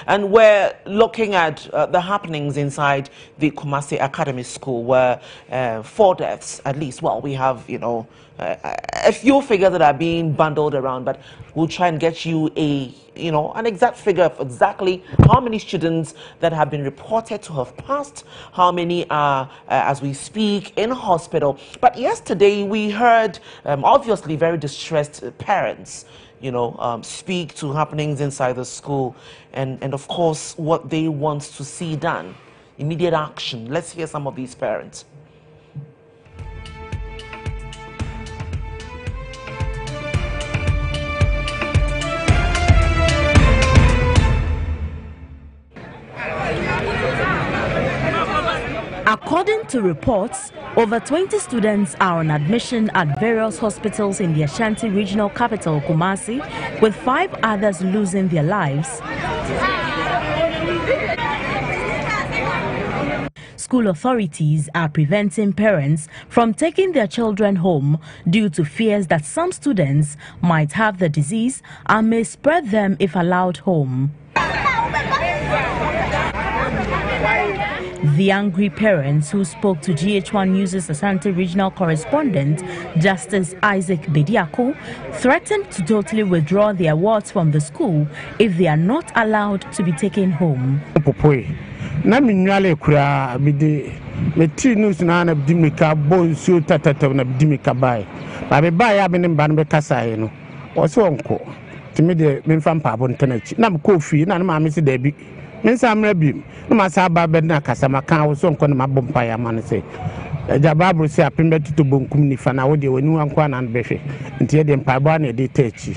And we're looking at the happenings inside the Kumasi Academy School, where 4 deaths, at least. Well, we have, a few figures that are being bundled around, but we'll try and get you an exact figure of exactly how many students that have been reported to have passed, how many are, as we speak, in hospital. But yesterday we heard, obviously, very distressed parents, speak to happenings inside the school and of course, what they want to see done. Immediate action. Let's hear some of these parents. According to reports, over 20 students are on admission at various hospitals in the Ashanti regional capital, Kumasi, with 5 others losing their lives. School authorities are preventing parents from taking their children home due to fears that some students might have the disease and may spread them if allowed home. The angry parents who spoke to GH1 News' Asante regional correspondent, Justice Isaac Bediako, threatened to totally withdraw their awards from the school if they are not allowed to be taken home. Na minwale kura meti news na na bidimika bonsu tatata na bidimika bai ba be bai ya benim ban be kasaye no o so onko timi de memfa mpabo ntenachi na mkofi na ma me se da bi mensa amra bi na ma sa ba be na kasama kan o so onko na mabompa ya man se ja babru se apembe tuto bonkum ni fa na wo de wani wanko na behwe ntie de mpabo na de tachi.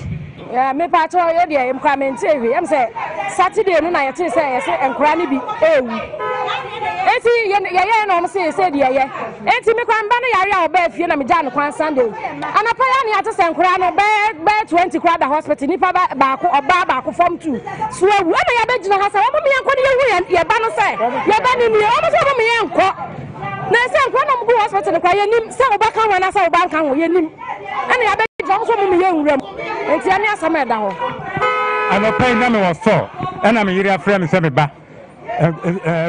Yeah, me part of your dear employment. I'm saying Saturday, no, I say, and cranny be no, said, yeah, and to me, Banana, bed, you know, me down on Sunday. And a pioneer to San Crano, bed 20 crowd the hospital, Nipa back or Baba form 2. So when I bet you have some me and your banner say, you're banning me almost over me and court. Now, some one of the hospital, the crying him, so back on when I saw bank on him. And I bet you me young room. And Tiania Summer down. I'm a paying number of 4, and I'm a year friend, semi back.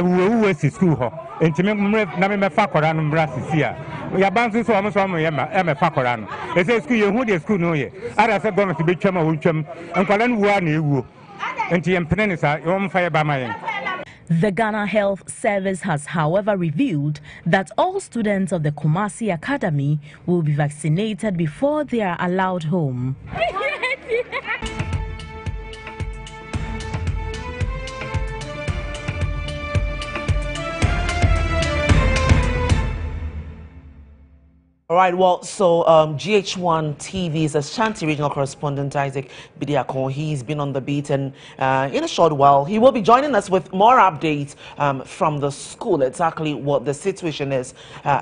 Who is the school? And to me, Namima Fakoran and Brassicia. We are bouncing so almost on Emma Fakoran. They say, school, who the school know ye? I said, going to be Chama Wilcham, and Colin Wu, and Tiam Penisa, your own fire by my. The Ghana Health Service has, however, revealed that all students of the Kumasi Academy will be vaccinated before they are allowed home. All right, well, so GH1 TV's Ashanti regional correspondent Isaac Bediako, he's been on the beat, and in a short while he will be joining us with more updates from the school, exactly what the situation is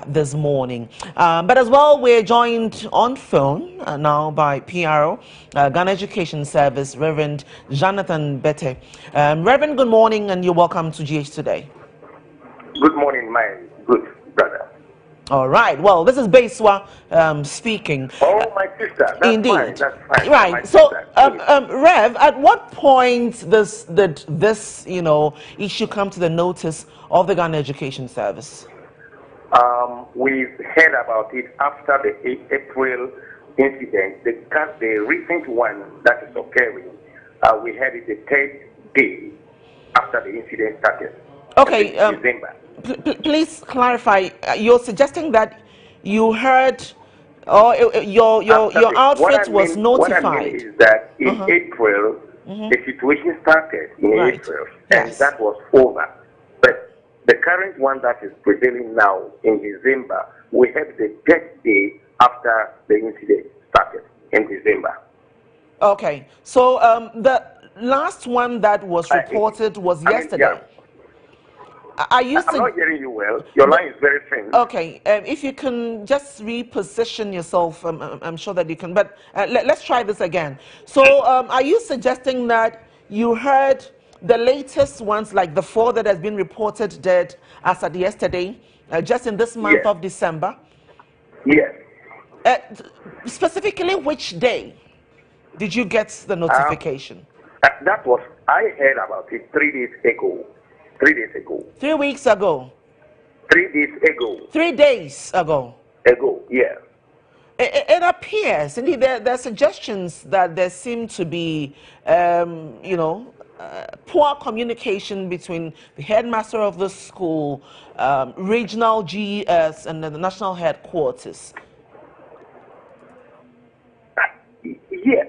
this morning. But as well, we're joined on phone now by PRO, Ghana Education Service, Reverend Jonathan Bete. Reverend, good morning, and you're welcome to GH Today. Good morning, my good brother. All right. Well, this is Beswa speaking. Oh, my sister. That's indeed. Fine. That's fine. Right. So, Rev, at what point does this issue come to the notice of the Ghana Education Service? We've heard about it after the April incident. The recent one that is occurring, we had it the 3rd day after the incident started. Okay. December. Please clarify. You're suggesting that you heard, or your outfit was notified. What I mean is that in April, the situation started in April, and that was over. But the current one that is prevailing now in December, we have the 10th day after the incident started in December. Okay. So the last one that was reported was yesterday. Yeah. I'm not hearing you well. Your line is very faint. Okay, if you can just reposition yourself, I'm sure that you can. But let's try this again. So, are you suggesting that you heard the latest ones, like the 4 that has been reported dead as of yesterday, just in this month of December? Yes. Specifically, which day did you get the notification? That was, I heard about it 3 days ago. 3 days ago. 3 weeks ago. 3 days ago. 3 days ago. Yeah. It appears, indeed, there are suggestions that there seem to be, poor communication between the headmaster of the school, regional GES, and then the national headquarters. Yes.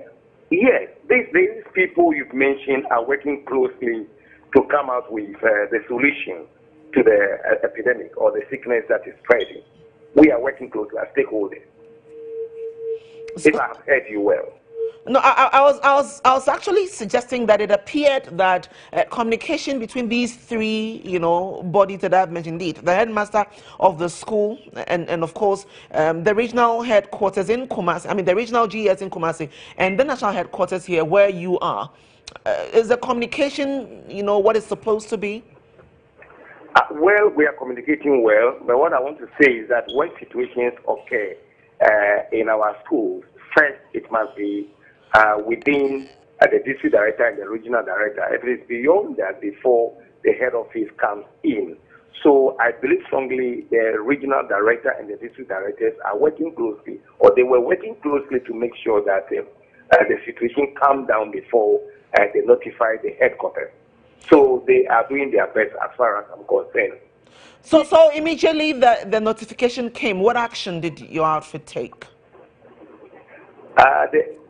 These people you've mentioned are working closely to come out with the solution to the epidemic or the sickness that is spreading. We are working closely as stakeholders. If I have heard you well. No, I was actually suggesting that it appeared that communication between these three, bodies that I've mentioned, indeed, the headmaster of the school, and of course the regional headquarters in Kumasi, the regional GS in Kumasi, and the national headquarters here where you are. Is the communication, what it's supposed to be? Well, we are communicating well, but what I want to say is that when situations occur in our schools, first it must be within the district director and the regional director. If it is beyond that, before the head office comes in. So I believe strongly the regional director and the district directors are working closely, or they were working closely to make sure that the situation calmed down before they notify the headquarters. So they are doing their best as far as I'm concerned. So immediately the notification came, what action did your outfit take?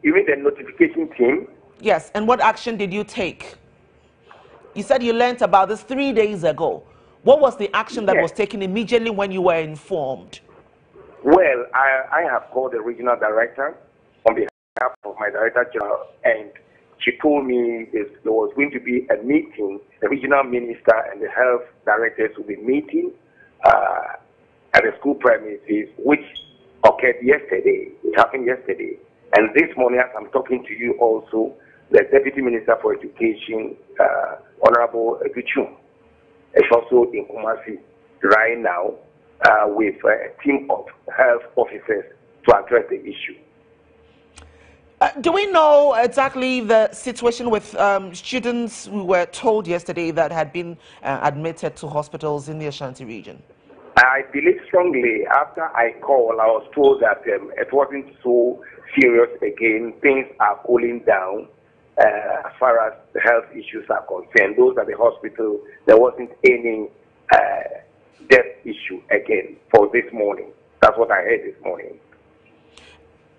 You mean the notification team? Yes, and what action did you take? You said you learned about this 3 days ago. What was the action that was taken immediately when you were informed? Well, I have called the regional director on behalf of my director general, and she told me there was going to be a meeting. The regional minister and the health directors will be meeting at the school premises, which occurred yesterday. It happened yesterday. And this morning, as I'm talking to you also, the Deputy Minister for Education, Honorable Eguchum, is also in Kumasi right now with a team of health officers to address the issue. Do we know exactly the situation with students who were told yesterday that had been admitted to hospitals in the Ashanti region? I believe strongly after I called, I was told that it wasn't so serious again. Things are cooling down as far as the health issues are concerned. Those at the hospital, there wasn't any death issue again for this morning. That's what I heard this morning.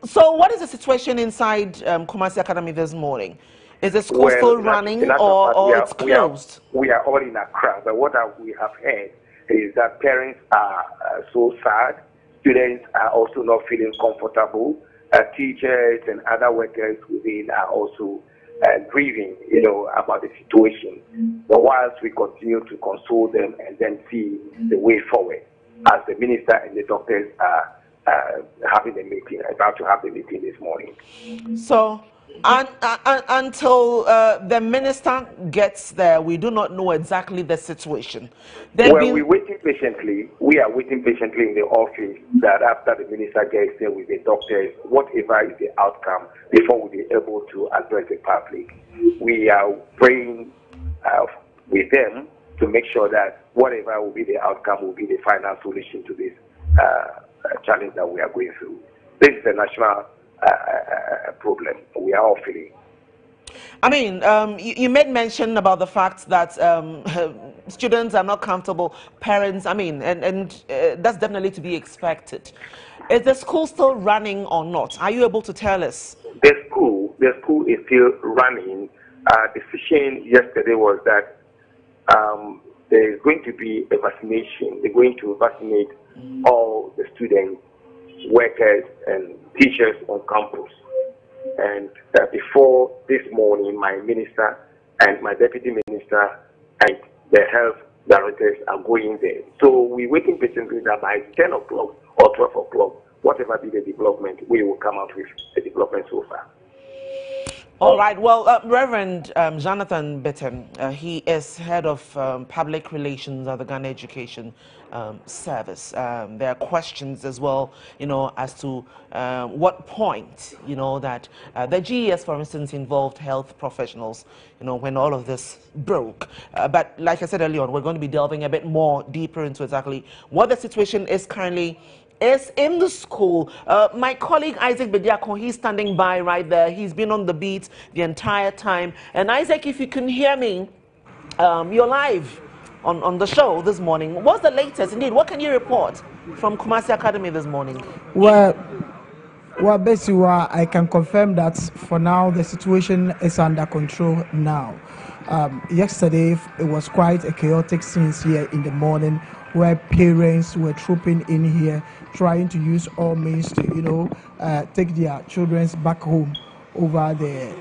So what is the situation inside Kumasi Academy this morning? Is the school still running or it's closed? We are all in Accra, but what we have heard is that parents are so sad, students are also not feeling comfortable, teachers and other workers within are also grieving, about the situation. But whilst we continue to console them and then see the way forward, as the minister and the doctors are having a meeting, about to have the meeting this morning. So, until the minister gets there, we do not know exactly the situation. We're waiting patiently. We are waiting patiently in the office that after the minister gets there with the doctors, whatever is the outcome, before we'll be able to address the public. We are praying with them to make sure that whatever will be the outcome will be the final solution to this challenge that we are going through. This is a national problem we are all feeling. You made mention about the fact that students are not comfortable, parents, and that's definitely to be expected. Is the school still running or not? Are you able to tell us? The school is still running. Decision yesterday was that there is going to be a vaccination. They're going to vaccinate all the students, workers, and teachers on campus. And before this morning, my minister and my deputy minister and the health directors are going there. So we're waiting patiently that by 10 o'clock or 12 o'clock, whatever be the development, we will come out with the development so far. All right. Well, Reverend Jonathan Bittem, he is head of public relations at the Ghana Education Service. There are questions as well, as to what point, that the GES, for instance, involved health professionals, when all of this broke. But like I said earlier on, we're going to be delving a bit more deeper into exactly what the situation is currently in the school. My colleague Isaac Bediako, he's standing by right there. He's been on the beat the entire time. And Isaac, if you can hear me, you're live on the show this morning. What's the latest? Indeed, what can you report from Kumasi Academy this morning? Well, basically, I can confirm that for now the situation is under control now. Yesterday, it was quite a chaotic scene here in the morning, where parents were trooping in here, trying to use all means to, take their children back home over the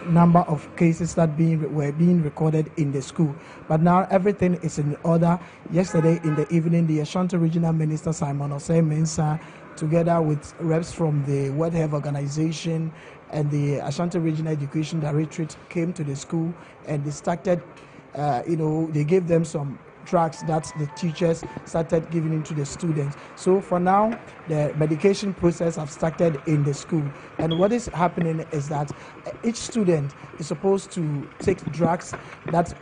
number of cases that were being recorded in the school. But now everything is in order. Yesterday in the evening, the Ashanti Regional Minister Simon Osei-Mensah, together with reps from the World Health Organization and the Ashanti Regional Education Directorate, came to the school and they started, they gave them some drugs that the teachers started giving into the students. So for now, the medication process have started in the school. And what is happening is that each student is supposed to take drugs that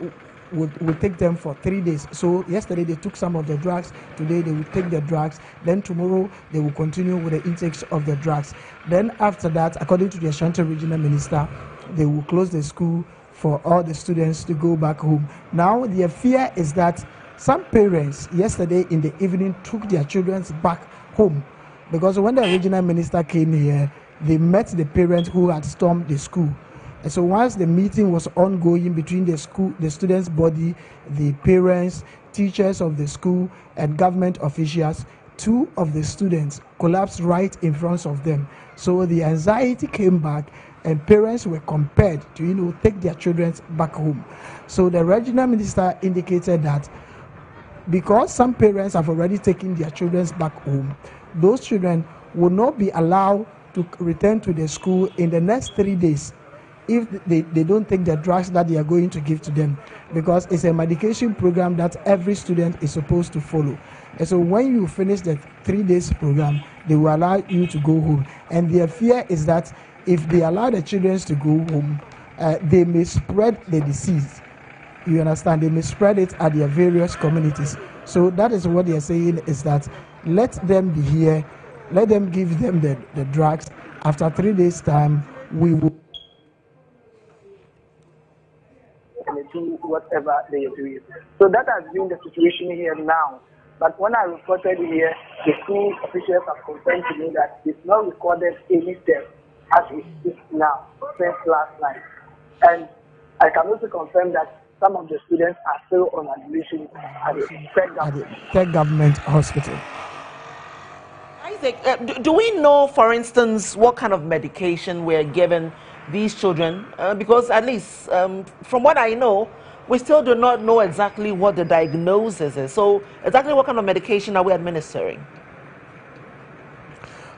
would take them for 3 days. So yesterday they took some of the drugs, today they will take the drugs, then tomorrow they will continue with the intakes of the drugs. Then after that, according to the Ashanti Regional Minister, they will close the school for all the students to go back home. Now their fear is that some parents yesterday in the evening took their children back home, because when the regional minister came here, they met the parents who had stormed the school. And so once the meeting was ongoing between the school, the students' body, the parents, teachers of the school, and government officials, 2 of the students collapsed right in front of them. So the anxiety came back, and parents were compelled to, take their children back home. So the regional minister indicated that because some parents have already taken their children back home, those children will not be allowed to return to the school in the next 3 days if they don't take the drugs that they are going to give to them, because it's a medication program that every student is supposed to follow. And so when you finish the 3 days program, they will allow you to go home. And their fear is that if they allow the children to go home, they may spread the disease. You understand? They may spread it at their various communities. So that is what they are saying, is that let them be here, let them give them the drugs. After 3 days' time, we will do whatever they are doing. So that has been the situation here now. But when I reported here, the school officials have confirmed to me that it's not recorded any death as it is now since last night. And I can also confirm that some of the students are still on admission at the Tech Government Hospital. Isaac, do we know, for instance, what kind of medication we're giving these children? Because at least from what I know, we still do not know exactly what the diagnosis is. So exactly what kind of medication are we administering?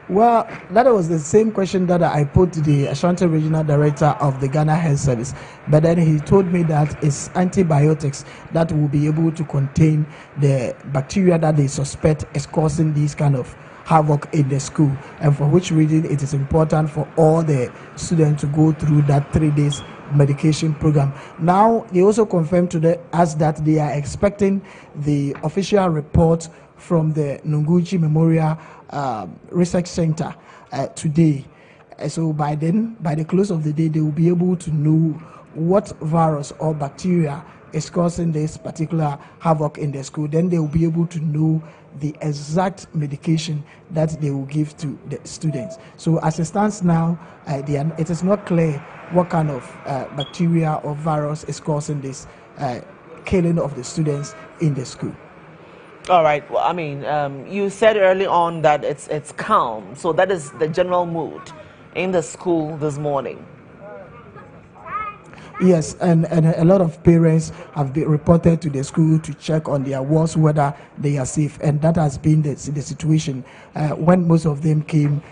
Well, that was the same question that I put to the Ashanti Regional Director of the Ghana Health Service. But then he told me that it's antibiotics that will be able to contain the bacteria that they suspect is causing these kind of havoc in the school, and for which reason it is important for all the students to go through that 3 days medication program. Now, they also confirmed to us that they are expecting the official report from the Nunguchi Memorial Research Center today. So by then, by the close of the day, they will be able to know what virus or bacteria is causing this particular havoc in the school. Then they will be able to know the exact medication that they will give to the students. So as it stands now, it is not clear what kind of bacteria or virus is causing this killing of the students in the school. All right. Well, I mean, you said early on that it's calm. So that is the general mood in the school this morning. Yes, and a lot of parents have been reported to the school to check on their wards whether they are safe, and that has been the situation. When most of them came,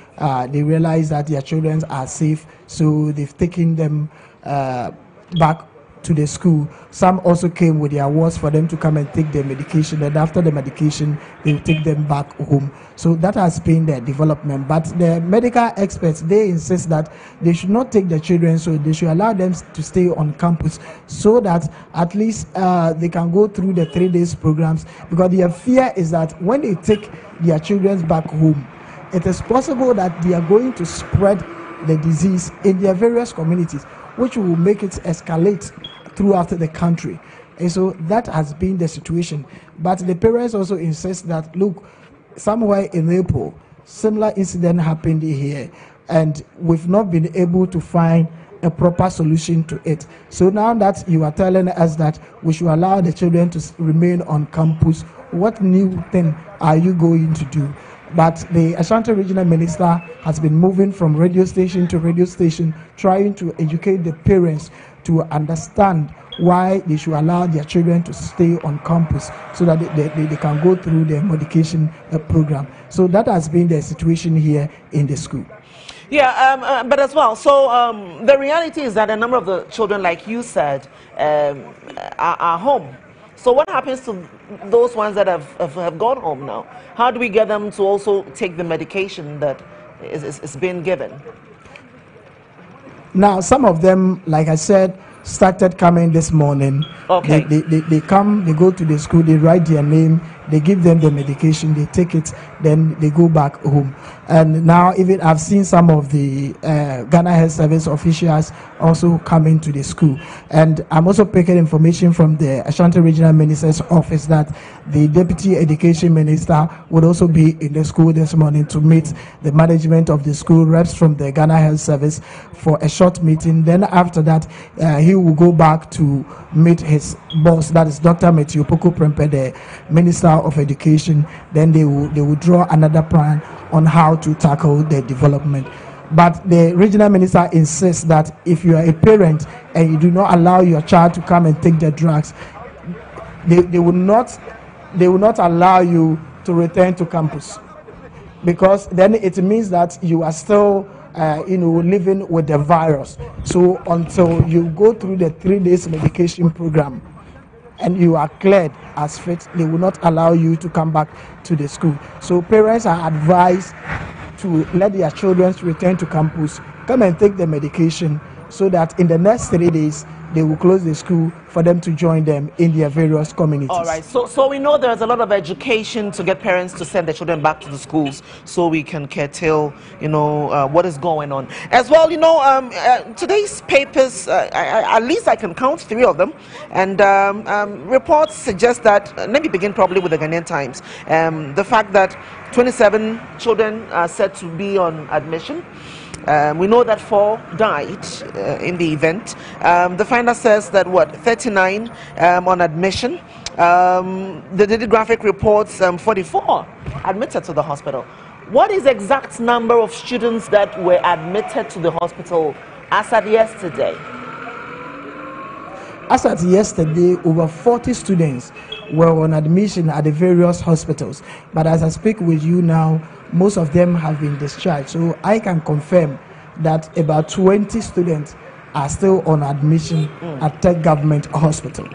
they realized that their children are safe, so they've taken them back to the school. Some also came with their wards for them to come and take their medication, and after the medication they will take them back home. So that has been the development. But the medical experts, they insist that they should not take the children, so they should allow them to stay on campus so that at least they can go through the 3 days programs, because their fear is that when they take their children back home, it is possible that they are going to spread the disease in their various communities, which will make it escalate throughout the country. And so that has been the situation. But the parents also insist that, look, somewhere in April, similar incident happened here, and we've not been able to find a proper solution to it. So now that you are telling us that we should allow the children to remain on campus, what new thing are you going to do? But the Ashanti Regional Minister has been moving from radio station to radio station, trying to educate the parents to understand why they should allow their children to stay on campus so that they can go through their medication program. So that has been the situation here in the school. Yeah, but as well, so the reality is that a number of the children, like you said, are home. So what happens to those ones that have gone home now? How do we get them to also take the medication that is being given? Now, some of them, like I said, started coming this morning. Okay. They come, they go to the school, they write their name, they give them the medication, they take it, then they go back home. And now even I've seen some of the Ghana Health Service officials also coming to the school. And I'm also picking information from the Ashanti Regional Minister's office that the Deputy Education Minister would also be in the school this morning to meet the management of the school, reps from the Ghana Health Service for a short meeting. Then after that, he will go back to meet his boss, that is Dr. Matthew Poku Prempe, the Minister of Education. Then they will draw another plan on how to tackle the development. But the regional minister insists that if you are a parent and you do not allow your child to come and take the drugs, they will not allow you to return to campus, because then it means that you are still living with the virus. So until you go through the 3 days medication program and you are cleared as fit, they will not allow you to come back to the school. So parents are advised to let their children return to campus, come and take the medication, so that in the next 3 days they will close the school for them to join them in their various communities. All right, so we know there's a lot of education to get parents to send their children back to the schools so we can curtail, what is going on. As well, today's papers, at least I can count 3 of them, and reports suggest that, let me begin probably with the Ghanaian Times, the fact that 27 children are said to be on admission. We know that 4 died in the event. The finder says that 39 on admission. The Daily Graphic reports 44 admitted to the hospital. What is the exact number of students that were admitted to the hospital as at yesterday? As at yesterday, over 40 students were on admission at the various hospitals. But as I speak with you now, most of them have been discharged. So I can confirm that about 20 students are still on admission at Tech Government Hospital.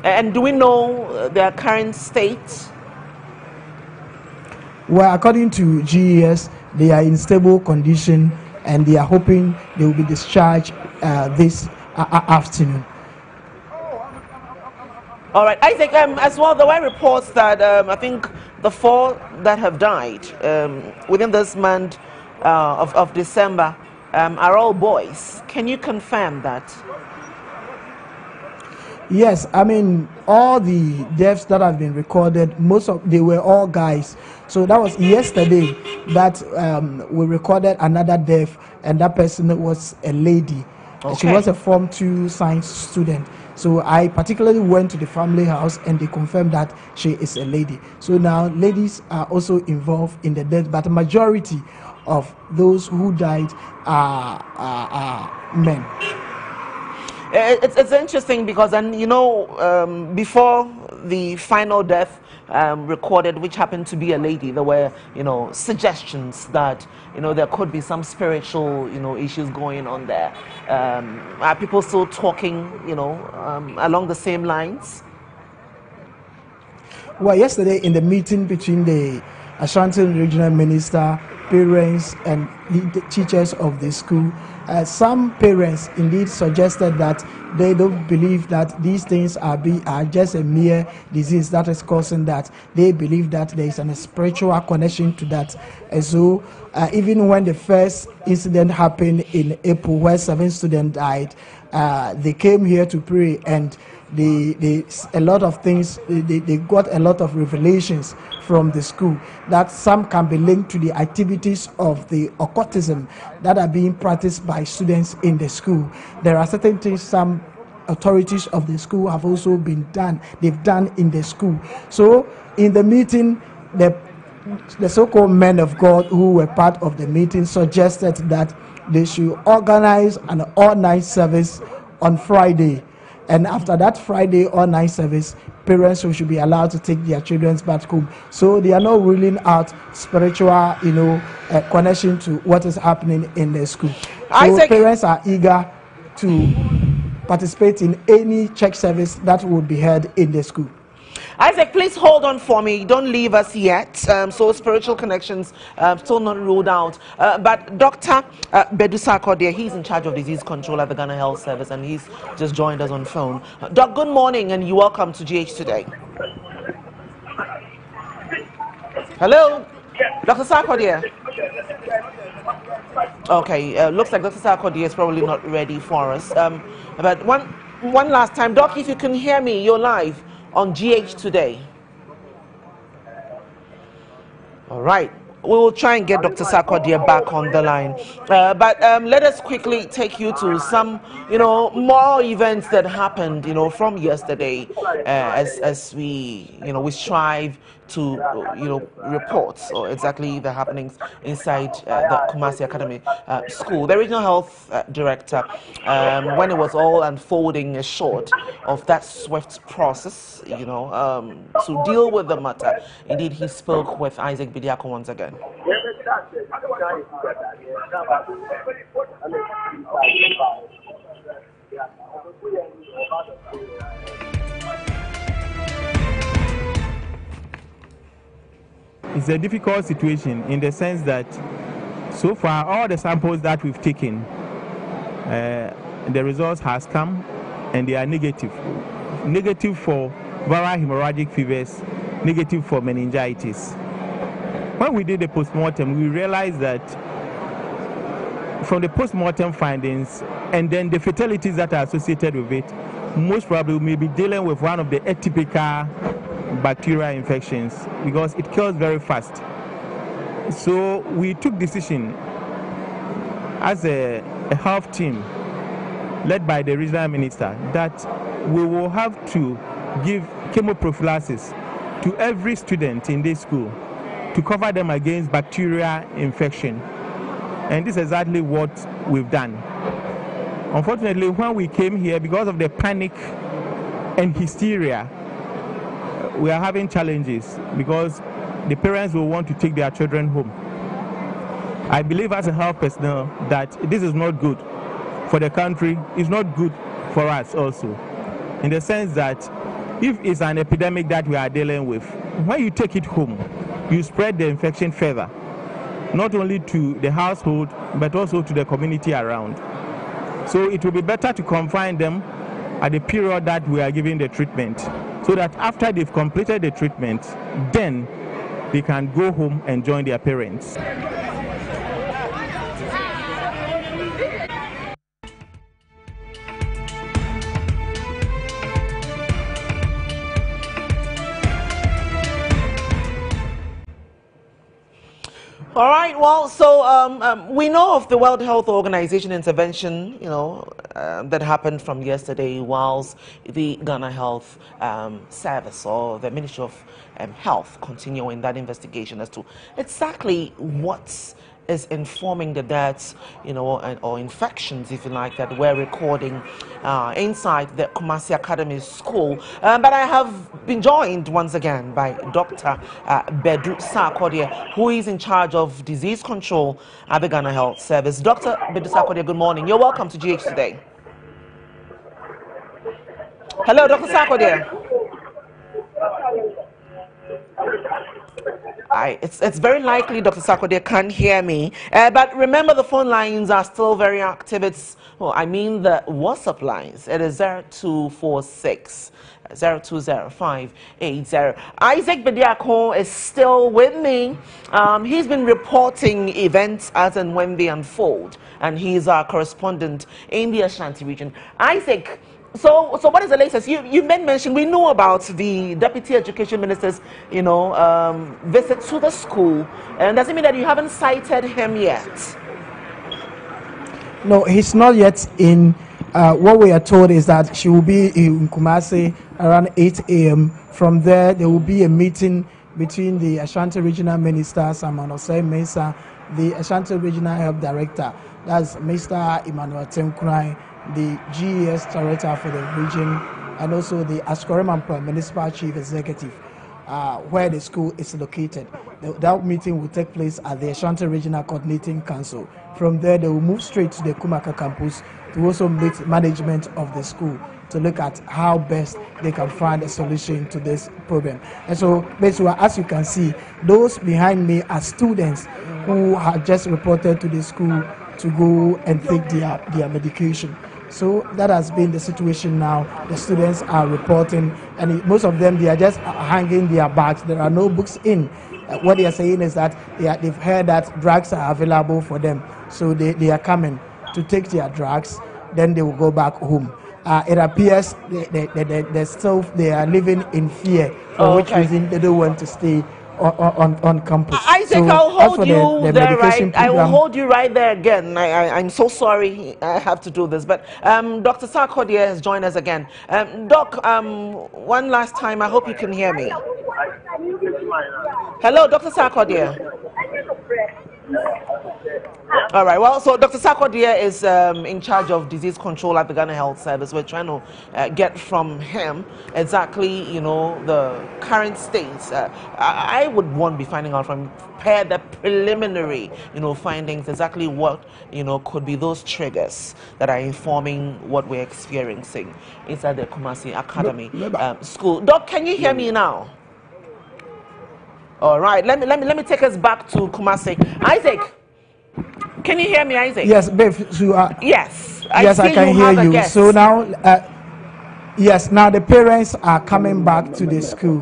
And do we know their current state? Well, according to GES, they are in stable condition and they are hoping they will be discharged this afternoon. All right, Isaac, as well, there were reports that I think the 4 that have died within this month of December are all boys. Can you confirm that? Yes, I mean, all the deaths that have been recorded, they were all guys. So that was yesterday that we recorded another death, and that person was a lady. Okay. She was a Form 2 science student. So I particularly went to the family house and they confirmed that she is a lady. So now ladies are also involved in the death, but the majority of those who died are men. It's interesting because, and you know, before the final death recorded, which happened to be a lady, there were, you know, suggestions that, you know, there could be some spiritual, you know, issues going on there. Are people still talking, you know, along the same lines? Well, yesterday in the meeting between the Ashanti Regional Minister, parents, and the teachers of the school, some parents indeed suggested that they don't believe that these things are just a mere disease that is causing that. They believe that there is a spiritual connection to that. And so even when the first incident happened in April where 7 students died, they came here to pray, and a lot of things, they got a lot of revelations from the school that some can be linked to the activities of the occultism that are being practiced by students in the school. There are certain things some authorities of the school have also they've done in the school. So in the meeting, the so-called men of God who were part of the meeting suggested that they should organize an all-night service on Friday. And after that Friday all-night service, parents should be allowed to take their children back home. So they are not ruling out spiritual, you know, connection to what is happening in the school. So parents are eager to participate in any church service that would be held in the school. Isaac, please hold on for me. Don't leave us yet. So spiritual connections still not ruled out. But Dr. Bedusa Akodia, he's in charge of disease control at the Ghana Health Service, and he's just joined us on phone. Doc, good morning, and you're welcome to GH Today. Hello, Dr. Sarkodia. Okay, looks like Dr. Sarkodia is probably not ready for us. But one last time, Doc, if you can hear me, you're live on GH Today. All right, we will try and get Dr. Sarkodia back on the line. But let us quickly take you to some, you know, more events that happened, you know, from yesterday, as we, you know, we strive to, you know, report or exactly the happenings inside the Kumasi Academy School. The regional health director, when it was all unfolding short of that swift process, you know, to deal with the matter, indeed he spoke with Isaac Bediako once again. It's a difficult situation in the sense that so far all the samples that we've taken, the results has come and they are negative. Negative for viral hemorrhagic fevers, negative for meningitis. When we did the postmortem, we realized that from the postmortem findings and then the fatalities that are associated with it, most probably we may be dealing with one of the atypical bacterial infections because it kills very fast. So we took decision as a health team led by the regional minister that we will have to give chemoprophylaxis to every student in this school to cover them against bacterial infection. And this is exactly what we've done. Unfortunately, when we came here, because of the panic and hysteria, we are having challenges because the parents will want to take their children home. I believe as a health personnel that this is not good for the country, it's not good for us also, in the sense that if it's an epidemic that we are dealing with, when you take it home, you spread the infection further, not only to the household, but also to the community around. So it will be better to confine them at the period that we are giving the treatment, so that after they've completed the treatment, then they can go home and join their parents. All right, well, so we know of the World Health Organization intervention, you know, that happened from yesterday, whilst the Ghana Health Service or the Ministry of Health continuing that investigation as to exactly what is informing the deaths, you know, or infections, if you like, that we're recording inside the Kumasi Academy School. But I have been joined once again by Dr. Bedu Sarkodie, who is in charge of disease control at the Ghana Health Service. Dr. Bedu Sarkodie, good morning. You're welcome to GH Today. Hello, Dr. Sarkodie. It's very likely Dr. Sarkodie can't hear me, but remember the phone lines are still very active. It's, well, I mean the WhatsApp lines. It is 0246 020580. Isaac Bediako is still with me. He's been reporting events as and when they unfold, and he's our correspondent in the Ashanti region. Isaac, so what is the latest? You made mention, we know about the Deputy Education Minister's, you know, visit to the school, and does it mean that you haven't cited him yet? No, he's not yet in. What we are told is that she will be in Kumasi around 8 a.m. From there will be a meeting between the Ashanti Regional Minister, Simon Osei Mensah, the Ashanti Regional Health Director, that's Mr. Emmanuel Tenkrai, the GES Director for the region, and also the Askoremampo Municipal Chief Executive, where the school is located. That meeting will take place at the Ashanti Regional Coordinating Council. From there, they will move straight to the Kumaka campus to also meet management of the school to look at how best they can find a solution to this problem. And so, basically, as you can see, those behind me are students who have just reported to the school to go and take their medication. So that has been the situation now. The students are reporting, and most of them, they are just hanging their bags. There are no books in. What they are saying is that they've heard that drugs are available for them. So they are coming to take their drugs, then they will go back home. It appears they are living in fear, for which reason they don't want to stay on campus. Isaac, so I'll hold you there, right? I will hold you right there again. I'm so sorry I have to do this, but Dr. Sarkodie has joined us again. Doc, one last time, I hope you can hear me. Hello, Dr. Sarkodie. All right, well, so Dr. Sarkodie is in charge of disease control at the Ghana Health Service. We're trying to get from him exactly, you know, the current states. I would want to be finding out from the preliminary, you know, findings, exactly what, you know, could be those triggers that are informing what we're experiencing inside the Kumasi Academy school. Doc, can you hear me now? All right, let me take us back to Kumasi. Isaac, can you hear me, Isaac? Yes, babe. Yes. Yes, I can hear you. So now, yes, now the parents are coming back to the school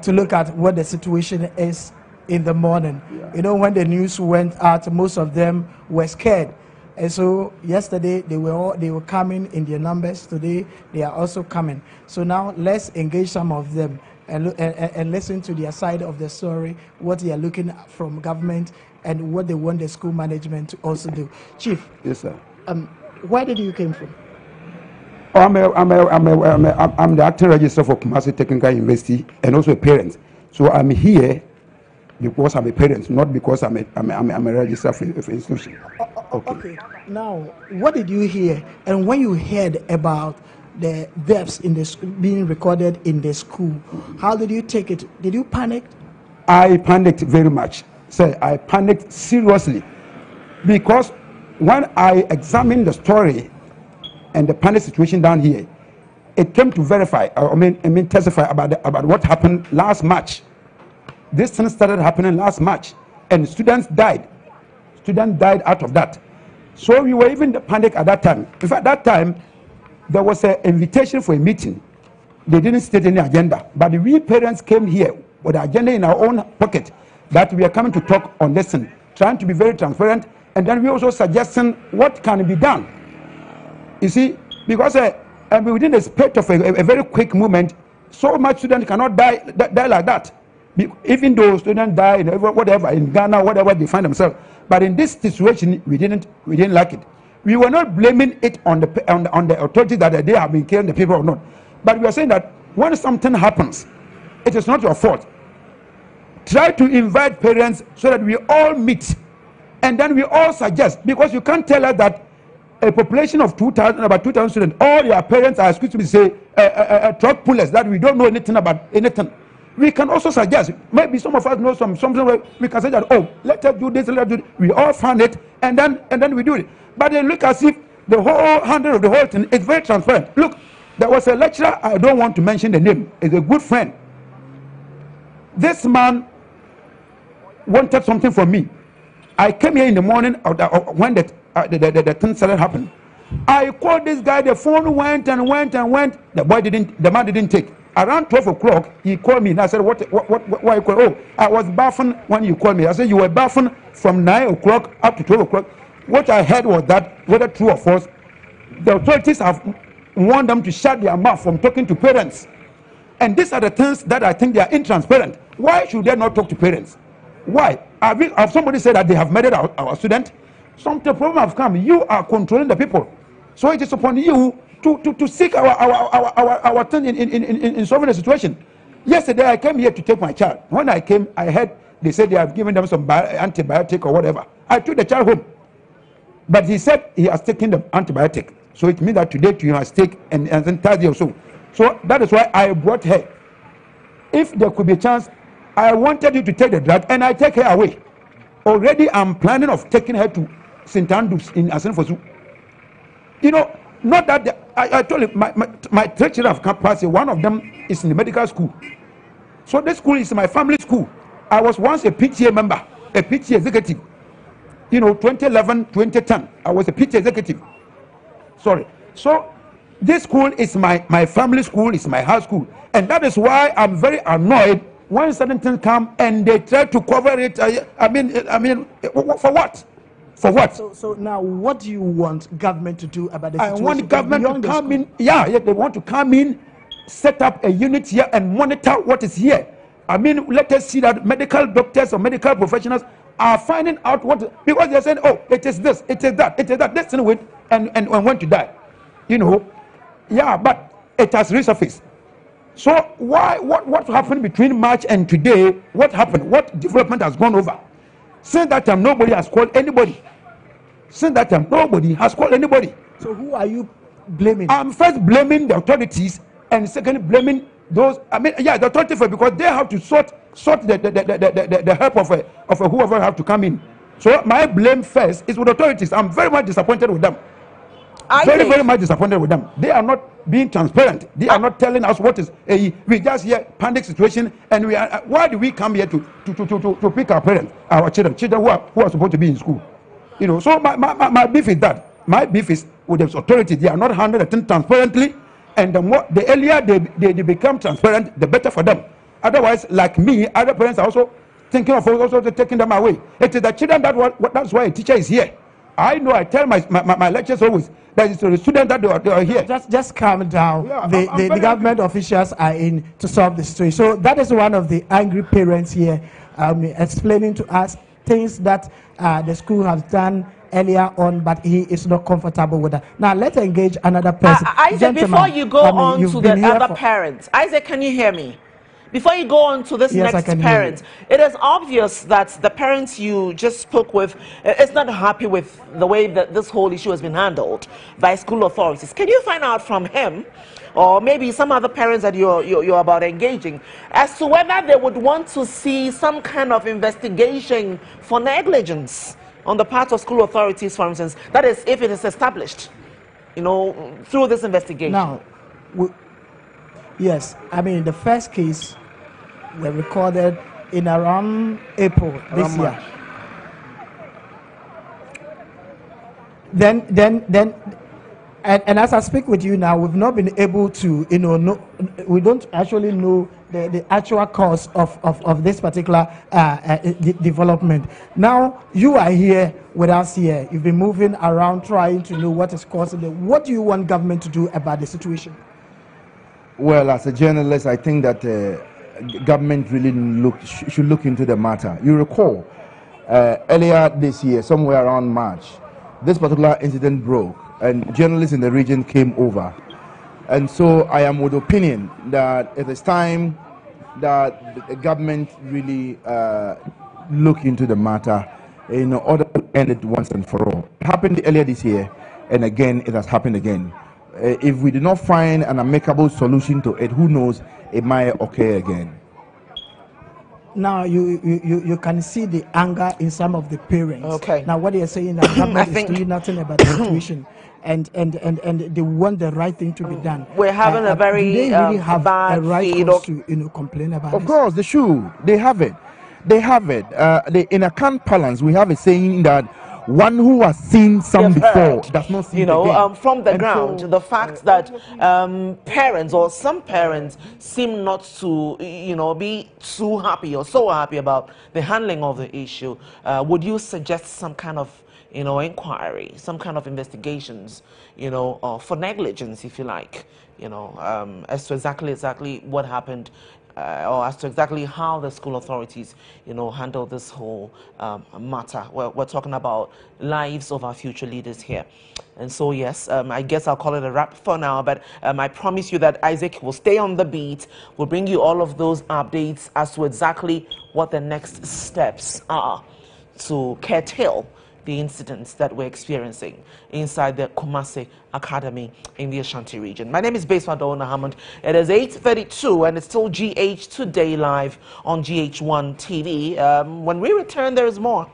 to look at what the situation is in the morning. Yeah. You know, when the news went out, most of them were scared. And so yesterday they were coming in their numbers. Today they are also coming. So now let's engage some of them and listen to their side of the story, what they are looking at from government, and what they want the school management to also do. Chief. Yes, sir. Where did you come from? Oh, I'm the acting registrar for Kumasi Technical University and also a parent. So I'm here because I'm a parent, not because I'm a registrar for institution. Okay. Now, what did you hear? And when you heard about the deaths in the being recorded in the school, how did you take it? Did you panic? I panicked very much. So I panicked seriously because when I examined the story and the panic situation down here, it came to verify, testify about what happened last March. This thing started happening last March, and students died. Students died out of that. So we were even in panic at that time. In fact, that time, there was an invitation for a meeting. They didn't state any agenda, but we parents came here with the agenda in our own pocket that we are coming to talk on this thing, trying to be very transparent, and then we also suggesting what can be done. You see, because within the space of a very quick movement, so much students cannot die like that. Even though students die in whatever in Ghana, whatever they find themselves, but in this situation, we didn't like it. We were not blaming it on the authorities that they have been killing the people or not, but we are saying that when something happens, it is not your fault. Try to invite parents so that we all meet And then we all suggest, because you can't tell us that a population of 2,000, about 2,000 students, all your parents are, excuse me, say, truck pullers, that we don't know anything about anything. We can also suggest, maybe some of us know something where we can say that, oh, let us do this, let us do this. We all fund it, and then we do it. But they look as if the whole handle of the whole thing is very transparent. Look, there was a lecturer, I don't want to mention the name, is a good friend. This man wanted something from me. I came here in the morning when the thing started happening. I called this guy, the phone went and went and went. The man didn't take. Around 12 o'clock, he called me and I said, why you call? Oh, I was bathing when you called me. I said, you were bathing from 9 o'clock up to 12 o'clock. What I heard was that, whether true or false, the authorities have warned them to shut their mouth from talking to parents. And these are the things that I think they are intransparent. Why should they not talk to parents? Why? Have somebody said that they have murdered our student? Some problem have come. You are controlling the people. So it is upon you to seek our turn in solving the situation. Yesterday I came here to take my child. When I came, I heard they said they have given them some antibiotic or whatever. I took the child home. But he said he has taken the antibiotic. So it means that today you must take and then Thursday or so. So that is why I brought her. If there could be a chance, I wanted you to take the drug and I take her away. Already I'm planning of taking her to St. Andrews in Asenfosu. You know, not that I told you my 3 children have come past. One of them is in the medical school. So this school is my family school. I was once a PTA member, a PTA executive. You know, 2011, 2010, I was a PTA executive. Sorry. So this school is my family school, it's my house school. And that is why I'm very annoyed when certain things come and they try to cover it. I mean, for what? For what? So now, what do you want government to do about the situation? I want government to come in. Yeah, they want to come in, set up a unit here and monitor what is here. I mean, let us see that medical doctors or medical professionals are finding out what, because they're saying, oh, it is this, it is that, this thing with, and want to die. You know, yeah, but it has resurfaced. So what happened between March and today? What happened? What development has gone over? Since that time, nobody has called anybody. Since that time, nobody has called anybody. So who are you blaming? I'm first blaming the authorities, and second blaming those. I mean, yeah, the authorities, because they have to sort the help of whoever have to come in. So my blame first is with authorities. I'm very much disappointed with them. Very much disappointed with them. They are not being transparent. They are not telling us what is. We just hear panic situation, and we are. Why do we come here to pick our parents, our children who are supposed to be in school? You know. So my beef is that. My beef is with the authorities. They are not handling the thing transparently, and the earlier they become transparent, the better for them. Otherwise, like me, other parents are also thinking of also taking them away. It is the children that's why a teacher is here. I know. I tell my lecturers always that it's the students that they are here. Just calm down. Yeah, the government officials are in to solve the situation. So that is one of the angry parents here explaining to us things that the school has done earlier on, but he is not comfortable with that. Now let's engage another person. Isaac, Gentlemen, before you go on to the other parents, Isaac, can you hear me? Before you go on to this next parent, it is obvious that the parents you just spoke with is not happy with the way that this whole issue has been handled by school authorities. Can you find out from him, or maybe some other parents that you're about engaging, as to whether they would want to see some kind of investigation for negligence on the part of school authorities, for instance? That is, if it is established, you know, through this investigation. Now, yes, I mean the first case were recorded in around April this year. Then, and as I speak with you now, we've not been able to, we don't actually know the actual cause of this particular development. Now, you are here with us here. You've been moving around trying to know what is causing it. What do you want government to do about the situation? Well, as a journalist, I think that government really should look into the matter. You recall, earlier this year, somewhere around March, this particular incident broke, and journalists in the region came over. And so I am with the opinion that it is time that the government really look into the matter in order end it once and for all. It happened earlier this year, and again, it has happened again. If we do not find an amicable solution to it, who knows, it might occur again. Now you can see the anger in some of the parents. Okay. Now what they are saying that government is doing nothing about the situation, and they want the right thing to be done. We're having a very do they really have bad a right feed to complain about it? Of course, they should. They have it. They have it. In a cant parlance, we have a saying that one who has seen some before does not see again. From the ground, the fact that parents or some parents seem not to, be too happy or so happy about the handling of the issue. Would you suggest some kind of, inquiry, some kind of investigations, for negligence, if you like, as to exactly what happened? Or as to exactly how the school authorities, handle this whole matter. We're talking about lives of our future leaders here. And so, yes, I guess I'll call it a wrap for now, but I promise you that Isaac will stay on the beat. We'll bring you all of those updates as to exactly what the next steps are to curtail the incidents that we're experiencing inside the Kumasi Academy in the Ashanti region. My name is Beswadona Hammond. It is 8:32 and it's still GH Today live on GH1 TV. When we return, there is more.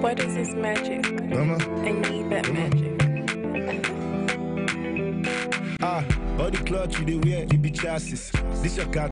What is this magic? I need that magic. Body cloth you dey wear, it be chassis. This your car.